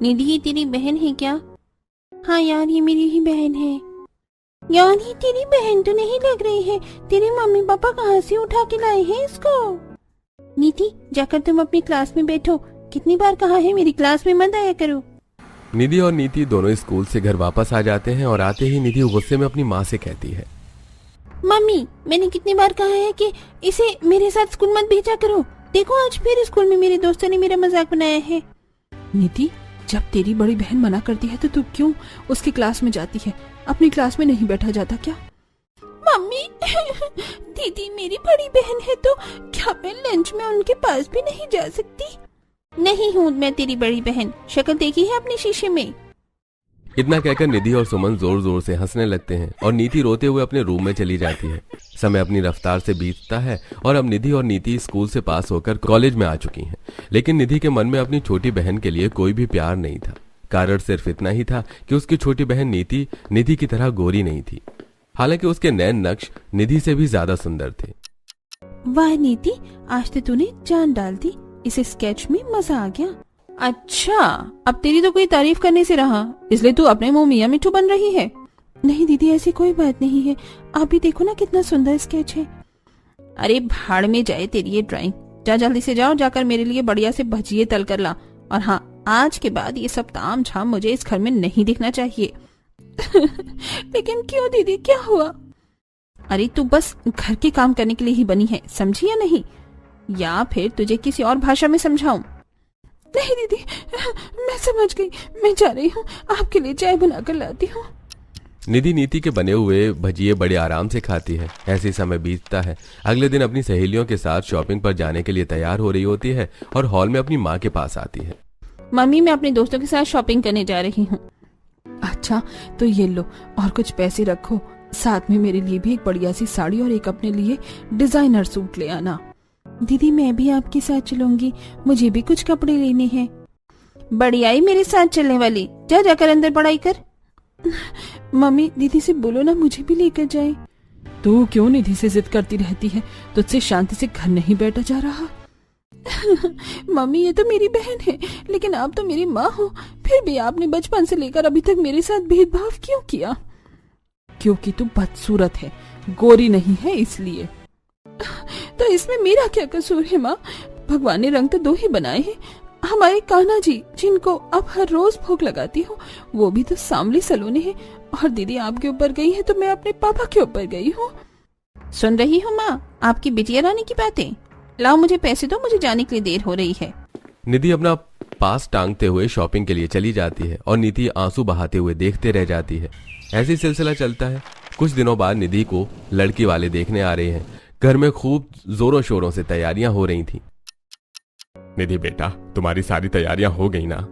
निधि ये तेरी बहन है क्या? हाँ यार ये मेरी ही बहन है। यार ये तेरी बहन तो नहीं लग रही है, तेरे मम्मी पापा कहाँ से उठा के लाए हैं इसको? निधि जाकर तुम अपनी क्लास में बैठो, कितनी बार कहा है मेरी क्लास में मत आया करो। निधि और नीति दोनों स्कूल से घर वापस आ जाते हैं और आते ही निधि गुस्से में अपनी माँ से कहती है, मम्मी मैंने कितनी बार कहा है कि इसे मेरे साथ स्कूल मत भेजा करो, देखो आज फिर स्कूल में मेरे दोस्तों ने मेरा मजाक बनाया है। नीति जब तेरी बड़ी बहन मना करती है तो तू क्यों उसकी क्लास में जाती है? अपनी क्लास में नहीं बैठा जाता क्या? मम्मी दीदी मेरी बड़ी बहन है तो क्या मैं लंच में उनके पास भी नहीं जा सकती? नहीं हूँ मैं तेरी बड़ी बहन, शक्ल देखी है अपने शीशे में। इतना कहकर निधि और सुमन जोर जोर से हंसने लगते हैं और नीति रोते हुए अपने रूम में चली जाती है। समय अपनी रफ्तार से बीतता है और अब निधि और नीति स्कूल से पास होकर कॉलेज में आ चुकी हैं। लेकिन निधि के मन में अपनी छोटी बहन के लिए कोई भी प्यार नहीं था। कारण सिर्फ इतना ही था कि उसकी छोटी बहन नीति निधि की तरह गोरी नहीं थी, हालांकि उसके नैन नक्श निधि से भी ज्यादा सुंदर थे। वाह नीति आज तो तूने जान डाल दी, इस स्केच में मजा आ गया। अच्छा अब तेरी तो कोई तारीफ करने से रहा, इसलिए तू अपने मुंह मियां मिठू बन रही है। नहीं दीदी ऐसी कोई बात नहीं है, आप भी देखो ना कितना सुंदर स्केच है। अरे भाड़ में जाए तेरी ये ड्राइंग, जा जल्दी से जाओ, जाकर मेरे लिए बढ़िया से भजिए तल कर ला। और हाँ आज के बाद ये सब ताम झाम मुझे इस घर में नहीं दिखना चाहिए। लेकिन क्यों दीदी क्या हुआ? अरे तू बस घर के काम करने के लिए ही बनी है, समझी या नहीं? या फिर तुझे किसी और भाषा में समझाऊं? नहीं दीदी मैं समझ गई, मैं जा रही हूँ, आपके लिए चाय बनाकर लाती हूँ। निधि नीति के बने हुए भजिए बड़े आराम से खाती है। ऐसे समय बीतता है। अगले दिन अपनी सहेलियों के साथ शॉपिंग पर जाने के लिए तैयार हो रही होती है और हॉल में अपनी माँ के पास आती है। मम्मी मैं अपने दोस्तों के साथ शॉपिंग करने जा रही हूँ। अच्छा तो ये लो और कुछ पैसे रखो, साथ में मेरे लिए भी एक बढ़िया सी साड़ी और एक अपने लिए डिजाइनर सूट ले आना। दीदी मैं भी आपके साथ चलूंगी, मुझे भी कुछ कपड़े लेने हैं। बढ़िया मेरे साथ चलने वाली, जा जाकर अंदर पढ़ाई कर। मम्मी दीदी से बोलो ना मुझे भी लेकर जाए। तू क्यों निधि से जिद करती रहती है? तुझसे शांति से घर नहीं बैठा जा रहा? मम्मी ये तो मेरी बहन है, लेकिन आप तो मेरी माँ हो, फिर भी आपने बचपन से लेकर अभी तक मेरे साथ भेदभाव क्यों किया? क्योंकि तू बदसूरत है, गोरी नहीं है इसलिए। तो इसमें मेरा क्या कसूर है माँ? भगवान ने रंग तो दो ही बनाए हैं। हमारे कान्हा जी जिनको अब हर रोज भोग लगाती हूँ वो भी तो सांवली सलोने हैं, और दीदी आपके ऊपर गई है तो मैं अपने पापा के ऊपर गई हूँ। सुन रही हूँ माँ आपकी बिटिया रानी की बातें। लाओ मुझे पैसे दो, मुझे जाने के लिए देर हो रही है। निधि अपना पास टांगते हुए शॉपिंग के लिए चली जाती है और नीति आंसू बहाते हुए देखते रह जाती है। ऐसे ही सिलसिला चलता है। कुछ दिनों बाद निधि को लड़की वाले देखने आ रहे हैं। घर में खूब जोरों शोरों से तैयारियां हो रही थी। निधि बेटा तुम्हारी सारी तैयारियां हो गई ना?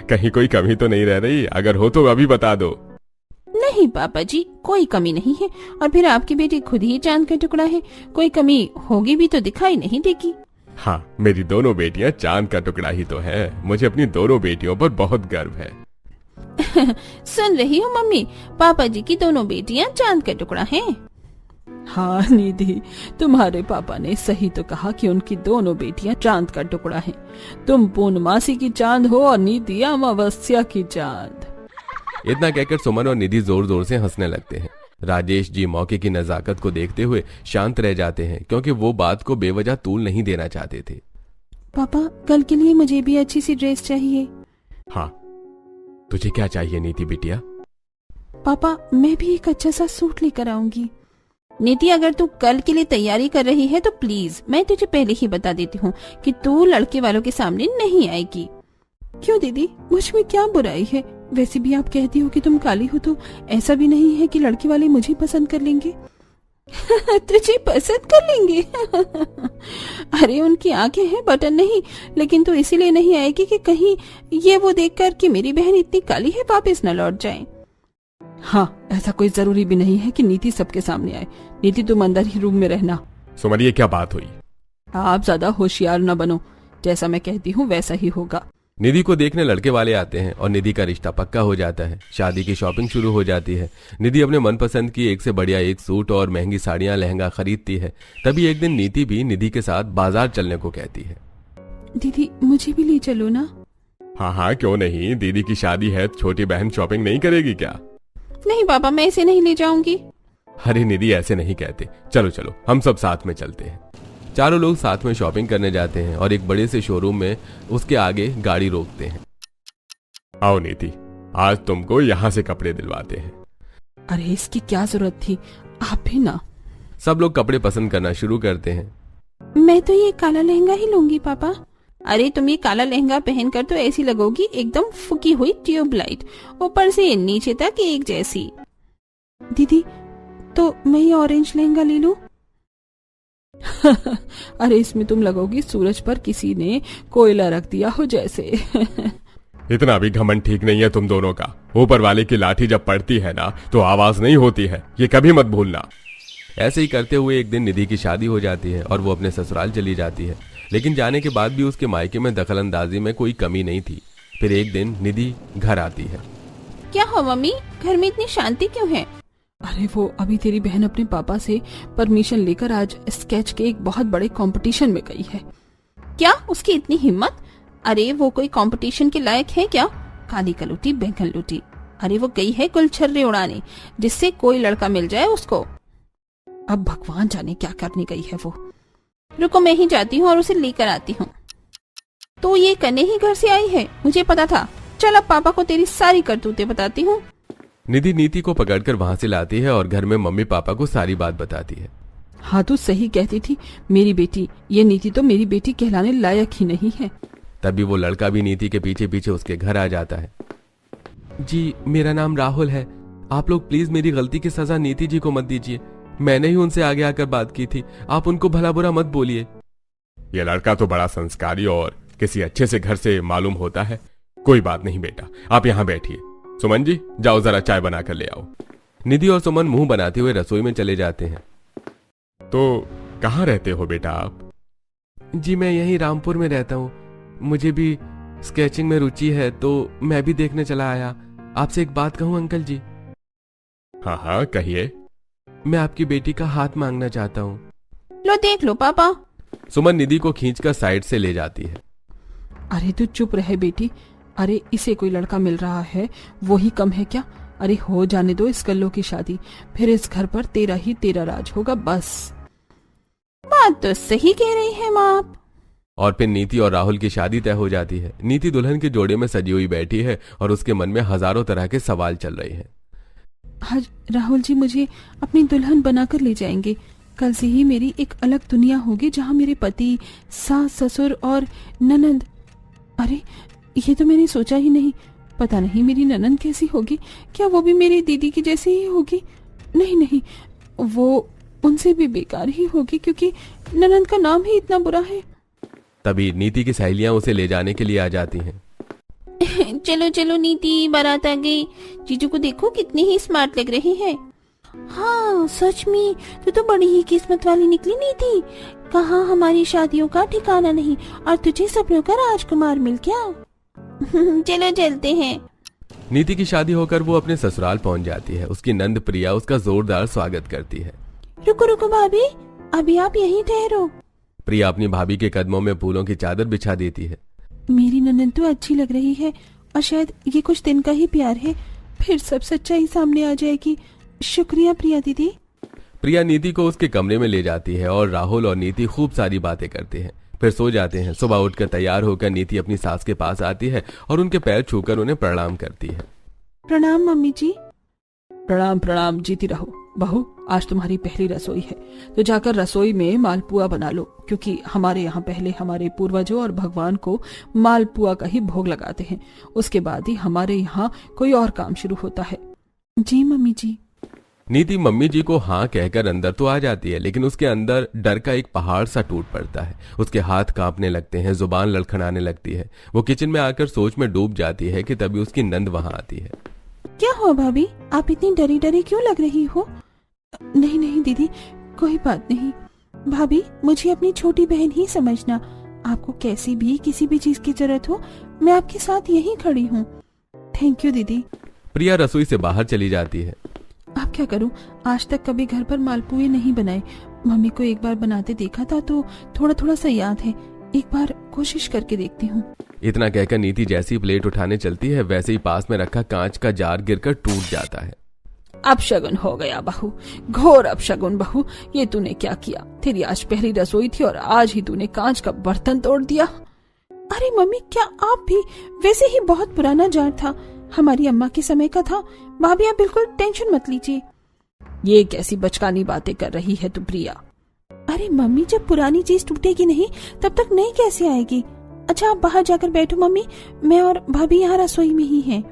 कहीं कोई कमी तो नहीं रह रही? अगर हो तो अभी बता दो। नहीं पापा जी कोई कमी नहीं है, और फिर आपकी बेटी खुद ही चांद का टुकड़ा है, कोई कमी होगी भी तो दिखाई नहीं देगी। हाँ मेरी दोनों बेटियां चांद का टुकड़ा ही तो है। मुझे अपनी दोनों बेटियों पर बहुत गर्व है। सुन रही हो मम्मी, पापा जी की दोनों बेटियां चांद का टुकड़ा हैं। हाँ निधि तुम्हारे पापा ने सही तो कहा कि उनकी दोनों बेटियां चांद का टुकड़ा हैं। तुम पूर्णमासी की चांद हो और निधि अमावस्या की चांद। इतना कहकर सुमन और निधि जोर जोर से हंसने लगते हैं। राजेश जी मौके की नजाकत को देखते हुए शांत रह जाते हैं, क्योंकि वो बात को बेवजह तूल नहीं देना चाहते थे। पापा कल के लिए मुझे भी अच्छी सी ड्रेस चाहिए। हाँ तुझे क्या चाहिए नीति बिटिया? पापा मैं भी एक अच्छा सा सूट लेकर आऊंगी। नीति अगर तू कल के लिए तैयारी कर रही है तो प्लीज मैं तुझे पहले ही बता देती हूँ कि तू लड़के वालों के सामने नहीं आएगी। क्यों दीदी मुझ में क्या बुराई है? वैसे भी आप कहती हो कि तुम काली हो तो ऐसा भी नहीं है कि लड़के वाले मुझे पसंद कर लेंगे। तुझे पसंद कर लेंगे? अरे उनकी आंखें हैं बटन नहीं, लेकिन तो इसीलिए नहीं आएगी कि कहीं ये वो देखकर कि मेरी बहन इतनी काली है वापस न लौट जाए। हाँ ऐसा कोई जरूरी भी नहीं है कि नीति सबके सामने आए। नीति तुम अंदर ही रूम में रहना। सुमन ये क्या बात हुई? आप ज्यादा होशियार न बनो, जैसा मैं कहती हूँ वैसा ही होगा। निधि को देखने लड़के वाले आते हैं और निधि का रिश्ता पक्का हो जाता है। शादी की शॉपिंग शुरू हो जाती है। निधि अपने मनपसंद की एक से बढ़िया एक सूट और महंगी साड़ियां लहंगा खरीदती है। तभी एक दिन नीति भी निधि के साथ बाजार चलने को कहती है। दीदी मुझे भी ले चलो ना। हाँ हाँ क्यों नहीं, दीदी की शादी है, छोटी बहन शॉपिंग नहीं करेगी क्या? नहीं पापा, मैं इसे नहीं ले जाऊंगी। अरे निधि ऐसे नहीं कहते, चलो चलो हम सब साथ में चलते हैं। चारों लोग साथ में शॉपिंग करने जाते हैं और एक बड़े से शोरूम में उसके आगे गाड़ी रोकते हैं। आओ नीति, आज तुमको यहाँ से कपड़े दिलवाते हैं। अरे इसकी क्या जरूरत थी, आप भी ना। सब लोग कपड़े पसंद करना शुरू करते हैं। मैं तो ये काला लहंगा ही लूंगी पापा। अरे तुम ये काला लहंगा पहनकर तो ऐसी लगोगी एकदम फुकी हुई ट्यूबलाइट, ऊपर से नीचे तक एक जैसी। दीदी तो मैं ये ऑरेंज लहंगा ले लूं? अरे इसमें तुम लगोगी सूरज पर किसी ने कोयला रख दिया हो जैसे। इतना भी घमंड ठीक नहीं है तुम दोनों का। ऊपर वाले की लाठी जब पड़ती है ना तो आवाज नहीं होती है, ये कभी मत भूलना। ऐसे ही करते हुए एक दिन निधि की शादी हो जाती है और वो अपने ससुराल चली जाती है, लेकिन जाने के बाद भी उसके मायके में दखलंदाजी में कोई कमी नहीं थी। फिर एक दिन निधि घर आती है। क्या हो मम्मी, घर में इतनी शांति क्यों है? अरे वो अभी तेरी बहन अपने पापा से परमिशन लेकर आज स्केच के एक बहुत बड़े कंपटीशन में गई है। क्या उसकी इतनी हिम्मत? अरे वो कोई कंपटीशन के लायक है क्या? काली कलूटी बैंगन लूटी। अरे वो गई है गुलछर्रे उड़ाने, जिससे कोई लड़का मिल जाए उसको। अब भगवान जाने क्या करने गई है वो। रुको मैं ही जाती हूँ और उसे लेकर आती हूँ। तो ये करने ही घर से आई है, मुझे पता था। चल अब पापा को तेरी सारी करतूतें बताती हूँ। निधि नीति को पकड़कर वहाँ से लाती है और घर में मम्मी पापा को सारी बात बताती है। हाँ तू सही कहती थी मेरी बेटी, ये नीति तो मेरी बेटी कहलाने लायक ही नहीं है। तभी वो लड़का भी नीति के पीछे पीछे उसके घर आ जाता है। जी मेरा नाम राहुल है, आप लोग प्लीज मेरी गलती की सजा नीति जी को मत दीजिए। मैंने ही उनसे आगे आकर बात की थी, आप उनको भला बुरा मत बोलिए। ये लड़का तो बड़ा संस्कारी और किसी अच्छे से घर से मालूम होता है। कोई बात नहीं बेटा, आप यहाँ बैठिए। सुमन जी जाओ जरा चाय बना कर ले आओ। निधि और सुमन मुंह बनाते हुए रसोई में चले जाते हैं। तो कहाँ रहते हो बेटा आप? जी मैं यहीं रामपुर में रहता हूँ, मुझे भी स्केचिंग में रुचि है तो मैं भी देखने चला आया। आपसे एक बात कहूँ अंकल जी? हाँ हाँ कहिए। मैं आपकी बेटी का हाथ मांगना चाहता हूँ। लो देख लो पापा। सुमन निधि को खींचकर साइड से ले जाती है। अरे तू चुप रहे बेटी, अरे इसे कोई लड़का मिल रहा है वो ही कम है क्या? अरे हो जाने दो इस कल्लो की शादी, फिर इस घर पर तेरा ही तेरा राज होगा बस। बात तो सही कह रही है माँ आप। और फिर नीति और राहुल की शादी तय हो जाती है। नीति दुल्हन के जोड़े में सजी हुई बैठी है और उसके मन में हजारों तरह के सवाल चल रहे हैं। आज राहुल जी मुझे अपनी दुल्हन बनाकर ले जाएंगे। कल से ही मेरी एक अलग दुनिया होगी जहाँ मेरे पति, सास, ससुर और ननंद। अरे ये तो मैंने सोचा ही नहीं। पता नहीं मेरी ननंद कैसी होगी, क्या वो भी मेरी दीदी की जैसी ही होगी? नहीं नहीं, वो उनसे भी बेकार ही होगी क्योंकि ननंद का नाम ही इतना बुरा है। तभी नीति की सहेलियां उसे ले जाने के लिए आ जाती हैं। चलो चलो नीति, बारात आ गई। जीजू को देखो कितनी ही स्मार्ट लग रही है। हाँ सच में तू तो बड़ी ही किस्मत वाली निकली नीति। कहाँ हमारी शादियों का ठिकाना नहीं और तुझे सपनों का राजकुमार मिल गया। चलो चलते हैं। नीति की शादी होकर वो अपने ससुराल पहुंच जाती है। उसकी नंद प्रिया उसका जोरदार स्वागत करती है। रुको रुको भाभी, अभी आप यहीं ठहरो। प्रिया अपनी भाभी के कदमों में फूलों की चादर बिछा देती है। मेरी ननद तो अच्छी लग रही है और शायद ये कुछ दिन का ही प्यार है, फिर सब सच्चाई सामने आ जाएगी। शुक्रिया प्रिया दीदी। प्रिया नीति को उसके कमरे में ले जाती है और राहुल और नीति खूब सारी बातें करते हैं, फिर सो जाते हैं। सुबह उठकर तैयार होकर नीति अपनी सास के पास आती है और उनके पैर छूकर उन्हें प्रणाम करती है। प्रणाम मम्मी जी। प्रणाम प्रणाम, जीती रहो बहू। आज तुम्हारी पहली रसोई है तो जाकर रसोई में मालपुआ बना लो, क्योंकि हमारे यहाँ पहले हमारे पूर्वजों और भगवान को मालपुआ का ही भोग लगाते हैं, उसके बाद ही हमारे यहाँ कोई और काम शुरू होता है। जी मम्मी जी। नीति मम्मी जी को हाँ कहकर अंदर तो आ जाती है, लेकिन उसके अंदर डर का एक पहाड़ सा टूट पड़ता है। उसके हाथ कांपने लगते हैं, जुबान लड़खड़ाने लगती है। वो किचन में आकर सोच में डूब जाती है कि तभी उसकी नंद वहां आती है। क्या हुआ भाभी, आप इतनी डरी डरी क्यों लग रही हो? नहीं नहीं दीदी, कोई बात नहीं। भाभी मुझे अपनी छोटी बहन ही समझना। आपको कैसी भी किसी भी चीज की जरूरत हो, मैं आपके साथ यहीं खड़ी हूँ। थैंक यू दीदी। प्रिया रसोई से बाहर चली जाती है। अब क्या करूं, आज तक कभी घर पर मालपुए नहीं बनाए। मम्मी को एक बार बनाते देखा था तो थोड़ा थोड़ा सा याद है, एक बार कोशिश करके देखती हूँ। इतना कहकर नीति जैसी प्लेट उठाने चलती है वैसे ही पास में रखा कांच का जार गिरकर टूट जाता है। अपशगुन हो गया बहू, घोर अपशगुन बहू, ये तूने क्या किया? तेरी आज पहली रसोई थी और आज ही तूने कांच का बर्तन तोड़ दिया। अरे मम्मी, क्या आप भी? वैसे ही बहुत पुराना जार था, हमारी अम्मा के समय का था। भाभी आप बिल्कुल टेंशन मत लीजिए। ये कैसी बचकानी बातें कर रही है तू प्रिया? अरे मम्मी, जब पुरानी चीज टूटेगी नहीं तब तक नई कैसे आएगी? अच्छा आप बाहर जाकर बैठो मम्मी, मैं और भाभी यहाँ रसोई में ही हैं।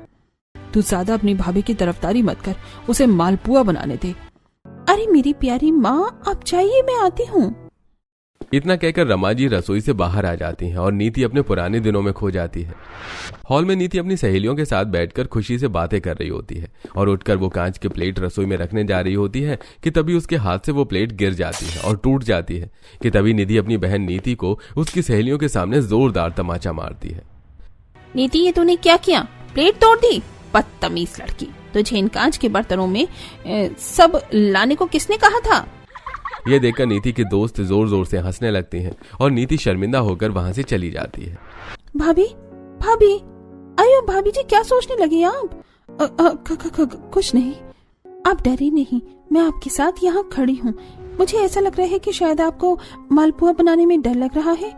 तू ज्यादा अपनी भाभी की तरफदारी मत कर, उसे मालपुआ बनाने दे। अरे मेरी प्यारी माँ, आप जाइए, मैं आती हूँ। इतना कहकर रमा जी रसोई से बाहर आ जाती हैं और नीति अपने पुराने दिनों में खो जाती है। हॉल में नीति अपनी सहेलियों के साथ बैठकर खुशी से बातें कर रही होती है और उठकर वो कांच की प्लेट रसोई में रखने जा रही होती है कि तभी उसके हाथ से वो प्लेट गिर जाती है और टूट जाती है कि तभी निधि अपनी बहन नीति को उसकी सहेलियों के सामने जोरदार तमाचा मारती है। नीति, ये तूने क्या किया? प्लेट तोड़ दी? बदतमीज लड़की, तुझे इन कांच के बर्तनों में सब लाने को किसने कहा था? ये देखकर नीति के दोस्त जोर जोर से हंसने लगते हैं और नीति शर्मिंदा होकर वहां से चली जाती है। भाभी, भाभी, अरे भाभी जी, क्या सोचने लगी आप? कुछ नहीं, आप डरे नहीं, मैं आपके साथ यहाँ खड़ी हूँ। मुझे ऐसा लग रहा है कि शायद आपको मालपुआ बनाने में डर लग रहा है।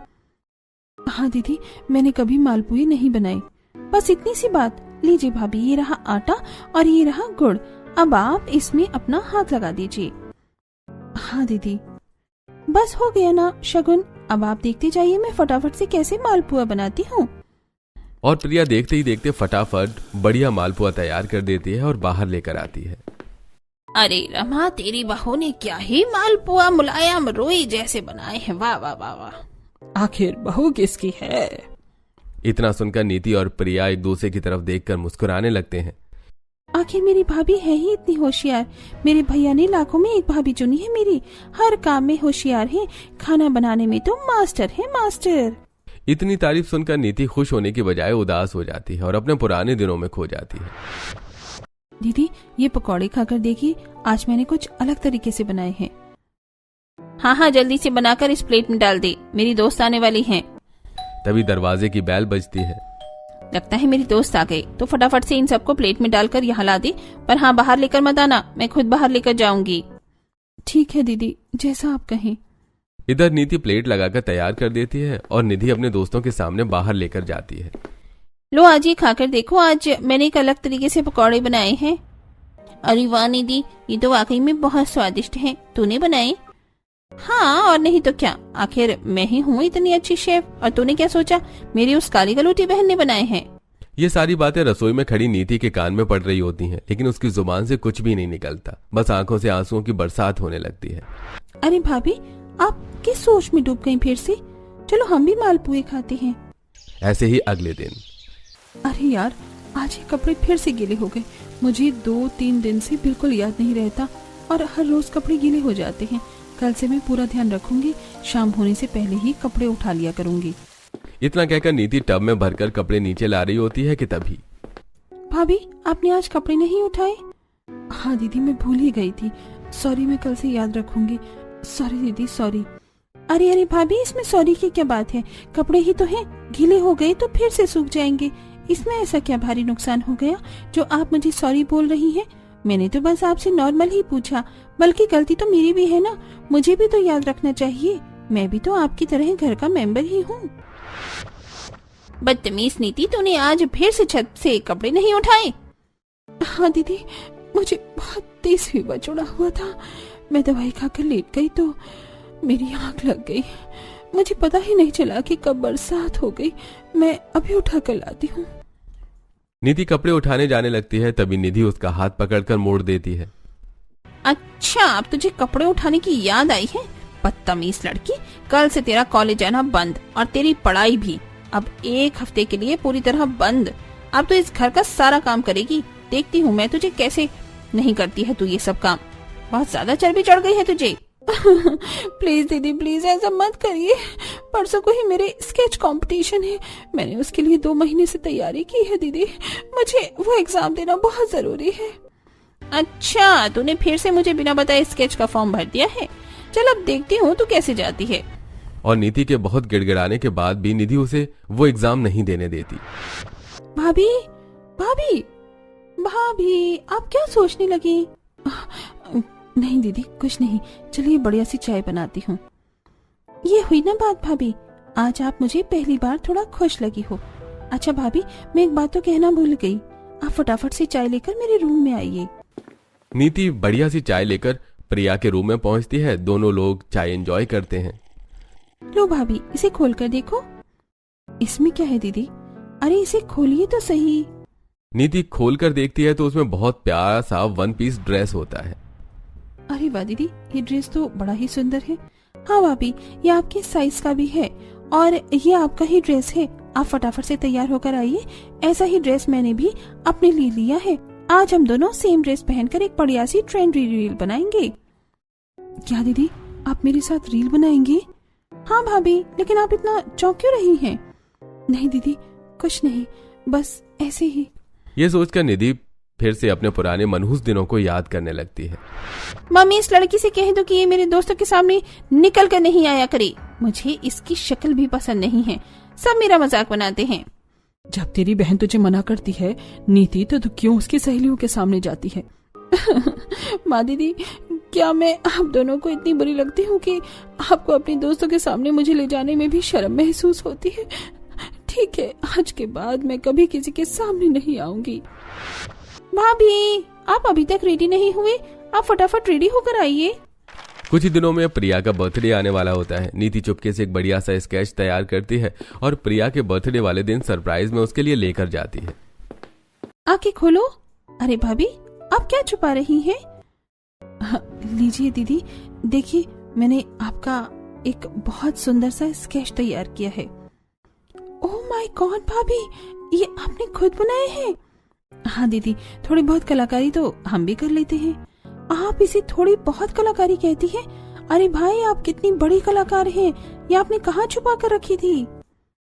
हाँ दीदी, मैंने कभी मालपुए नहीं बनाए, बस इतनी सी बात। लीजिए भाभी, ये रहा आटा और ये रहा गुड़, अब आप इसमें अपना हाथ लगा दीजिए। हाँ दीदी, बस हो गया ना शगुन, अब आप देखते जाइए मैं फटाफट से कैसे मालपुआ बनाती हूँ। और प्रिया देखते ही देखते फटाफट बढ़िया मालपुआ तैयार कर देती है और बाहर लेकर आती है। अरे रमा, तेरी बहू ने क्या ही मालपुआ मुलायम रोई जैसे बनाए हैं, वाह वाह वाह वाह। आखिर बहू किसकी है? इतना सुनकर नीति और प्रिया एक दूसरे की तरफ देखकर मुस्कुराने लगते हैं। आखिर मेरी भाभी है ही इतनी होशियार। मेरे भैया ने लाखों में एक भाभी चुनी है मेरी, हर काम में होशियार है, खाना बनाने में तो मास्टर है, मास्टर। इतनी तारीफ सुनकर नीति खुश होने की बजाय उदास हो जाती है और अपने पुराने दिनों में खो जाती है। दीदी, ये पकौड़े खाकर देखिए, आज मैंने कुछ अलग तरीके से बनाए हैं। हाँ हाँ, जल्दी से बनाकर इस प्लेट में डाल दे, मेरी दोस्त आने वाली हैं। तभी दरवाजे की बेल बजती है। लगता है मेरी दोस्त आ गई, तो फटाफट से इन सबको प्लेट में डालकर यहाँ ला दे, पर हाँ बाहर लेकर मत आना, मैं खुद बाहर लेकर जाऊंगी। ठीक है दीदी, जैसा आप कहें। इधर नीति प्लेट लगाकर तैयार कर देती है और निधि अपने दोस्तों के सामने बाहर लेकर जाती है। लो आज ये खाकर देखो, आज मैंने एक अलग तरीके से पकौड़े बनाए हैं। अरे वाह निधि, ये तो वाकई में बहुत स्वादिष्ट हैं, तूने बनाए? हाँ और नहीं तो क्या, आखिर मैं ही हूँ इतनी अच्छी शेफ, और तूने क्या सोचा मेरी उस काली गलोटी बहन ने बनाए हैं? ये सारी बातें रसोई में खड़ी नीति के कान में पड़ रही होती हैं, लेकिन उसकी जुबान से कुछ भी नहीं निकलता, बस आंखों से आंसुओं की बरसात होने लगती है। अरे भाभी, आप किस सोच में डूब गई फिर से? चलो हम भी मालपुए खाते हैं। ऐसे ही अगले दिन। अरे यार, आज ये कपड़े फिर से गीले हो गए। मुझे 2-3 दिन से बिल्कुल याद नहीं रहता और हर रोज कपड़े गीले हो जाते हैं। कल से मैं पूरा ध्यान रखूंगी, शाम होने से पहले ही कपड़े उठा लिया करूंगी। इतना कहकर नीति टब में भरकर कपड़े नीचे ला रही होती है कि तभी। भाभी, आपने आज कपड़े नहीं उठाए? हाँ दीदी, मैं भूल ही गई थी, सॉरी, मैं कल से याद रखूंगी। सॉरी दीदी, सॉरी। अरे अरे भाभी, इसमें सॉरी की क्या बात है, कपड़े ही तो हैं, गीले हो गए तो फिर से सूख जाएंगे, इसमें ऐसा क्या भारी नुकसान हो गया जो आप मुझे सॉरी बोल रही हैं? मैंने तो बस आपसे नॉर्मल ही पूछा, बल्कि गलती तो मेरी भी है ना, मुझे भी तो याद रखना चाहिए, मैं भी तो आपकी तरह घर का मेंबर ही हूँ। बदतमीज नीति, तूने आज फिर से छत से कपड़े नहीं उठाए? हाँ दीदी, मुझे बहुत तेज फीवर चढ़ा हुआ था, मैं दवाई खाकर लेट गई तो मेरी आंख लग गई, मुझे पता ही नहीं चला कि कब बरसात हो गई, मैं अभी उठा कर लाती हूँ। निधि कपड़े उठाने जाने लगती है, तभी निधि उसका हाथ पकड़कर मोड़ देती है। अच्छा, अब तुझे कपड़े उठाने की याद आई है? बदतमीज लड़की, कल से तेरा कॉलेज आना बंद और तेरी पढ़ाई भी अब 1 हफ्ते के लिए पूरी तरह बंद। अब तो इस घर का सारा काम करेगी, देखती हूँ मैं तुझे कैसे नहीं करती है तू ये सब काम, बहुत ज्यादा चर्बी चढ़ गई है तुझे। प्लीज दीदी, प्लीज ऐसा मत करिए, परसों को ही मेरे स्केच कंपटीशन है, मैंने उसके लिए 2 महीने से तैयारी की है दीदी, मुझे वो एग्जाम देना बहुत जरूरी है। अच्छा, तूने फिर से मुझे बिना बताए स्केच का फॉर्म भर दिया है, चल अब देखती हूँ तू कैसे जाती है। और नीति के बहुत गिड़गिड़ाने के बाद भी निधि उसे वो एग्जाम नहीं देने देती। भाभी भाभी भाभी, आप क्या सोचने लगी? नहीं दीदी, कुछ नहीं, चलिए बढ़िया सी चाय बनाती हूँ। ये हुई ना बात भाभी, आज आप मुझे पहली बार थोड़ा खुश लगी हो। अच्छा भाभी, मैं एक बात तो कहना भूल गई, आप फटाफट से चाय लेकर मेरे रूम में आइए। नीति बढ़िया सी चाय लेकर प्रिया के रूम में पहुंचती है। दोनों लोग चाय एंजॉय करते हैं। लो भाभी, इसे खोल कर देखो। इसमें क्या है दीदी? अरे इसे खोलिए तो सही। नीति खोल कर देखती है तो उसमें बहुत प्यारा सा वन पीस ड्रेस होता है। अरे वाह दीदी, ये ड्रेस तो बड़ा ही सुंदर है। हाँ भाभी, ये आपके साइज का भी है और ये आपका ही ड्रेस है। आप फटाफट से तैयार होकर आइए, ऐसा ही ड्रेस मैंने भी अपने लिए लिया है। आज हम दोनों सेम ड्रेस पहनकर एक बढ़िया सी ट्रेंडी रील बनाएंगे। क्या दीदी, आप मेरे साथ रील बनाएंगी? हाँ भाभी, लेकिन आप इतना चौंक क्यों रही हैं? नहीं दीदी, कुछ नहीं, बस ऐसे ही। ये सोचकर निधि फिर से अपने पुराने मनहूस दिनों को याद करने लगती है। मम्मी, इस लड़की से कह दो कि ये मेरे दोस्तों के सामने निकल कर नहीं आया करे। मुझे इसकी शक्ल भी पसंद नहीं है, सब मेरा मजाक बनाते हैं। जब तेरी बहन तुझे मना करती है नीति, तो तू क्यों उसकी सहेलियों के सामने जाती है? माँ दीदी, क्या मैं आप दोनों को इतनी बुरी लगती हूँ कि आपको अपने दोस्तों के सामने मुझे ले जाने में भी शर्म महसूस होती है? ठीक है, आज के बाद मैं कभी किसी के सामने नहीं आऊंगी। भाभी, आप अभी तक रेडी नहीं हुए? आप फटाफट रेडी होकर आइए। कुछ ही दिनों में प्रिया का बर्थडे आने वाला होता है। नीति चुपके से एक बढ़िया सा स्केच तैयार करती है और प्रिया के बर्थडे वाले दिन सरप्राइज में उसके लिए लेकर जाती है। आंखें खोलो। अरे भाभी, आप क्या छुपा रही हैं? लीजिए दीदी, देखिए मैंने आपका एक बहुत सुंदर सा स्केच तैयार किया है। ओह माय गॉड भाभी, ये आपने खुद बनाए हैं? हाँ दीदी, थोड़ी बहुत कलाकारी तो हम भी कर लेते हैं। आप इसे थोड़ी बहुत कलाकारी कहती हैं? अरे भाई, आप कितनी बड़ी कलाकार हैं, ये आपने कहाँ छुपा कर रखी थी?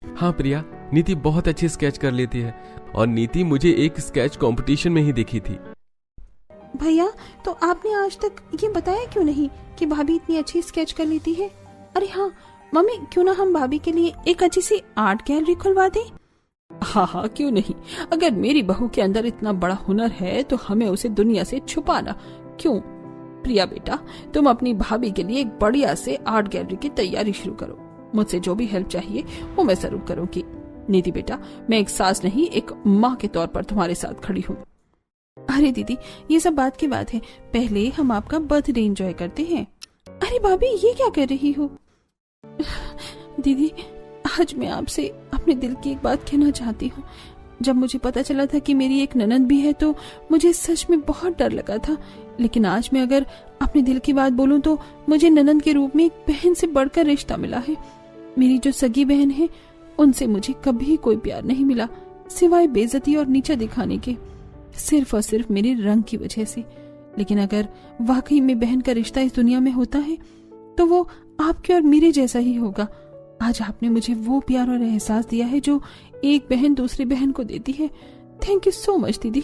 हाँ प्रिया, नीति बहुत अच्छी स्केच कर लेती है और नीति मुझे एक स्केच कंपटीशन में ही दिखी थी। भैया, तो आपने आज तक ये बताया क्यों नहीं कि भाभी इतनी अच्छी स्केच कर लेती है? अरे हाँ मम्मी, क्यों ना हम भाभी के लिए एक अच्छी सी आर्ट गैलरी खुलवा दें? हाँ हाँ, क्यों नहीं। अगर मेरी बहू के अंदर इतना बड़ा हुनर है तो हमें उसे दुनिया से छुपाना क्यों? प्रिया बेटा, तुम अपनी भाभी के लिए एक बढ़िया से आर्ट गैलरी की तैयारी शुरू करो। मुझसे जो भी हेल्प चाहिए वो मैं जरूर करूंगी। नीति बेटा, मैं एक सास नहीं, एक माँ के तौर पर तुम्हारे साथ खड़ी हूँ। अरे दीदी, ये सब बात की बात है, पहले हम आपका बर्थडे एंजॉय करते हैं। अरे भाभी, ये क्या कर रही हो? दीदी, आज मैं आपसे अपने दिल की एक बात कहना चाहती हूँ। जब मुझे पता चला था कि मेरी एक ननद भी है तो मुझे सच में बहुत डर लगा था, लेकिन आज मैं अगर अपने दिल की बात बोलूं तो मुझे ननद के रूप में एक बहन से बढ़कर रिश्ता मिला है। मेरी जो सगी बहन है, उनसे मुझे कभी कोई प्यार नहीं मिला, सिवाय बेइज्जती और नीचा दिखाने के, सिर्फ और सिर्फ मेरे रंग की वजह से। लेकिन अगर वाकई में बहन का रिश्ता इस दुनिया में होता है तो वो आपके और मेरे जैसा ही होगा। आज आपने मुझे वो प्यार और एहसास दिया है जो एक बहन दूसरी बहन को देती है। थैंक यू सो मच दीदी।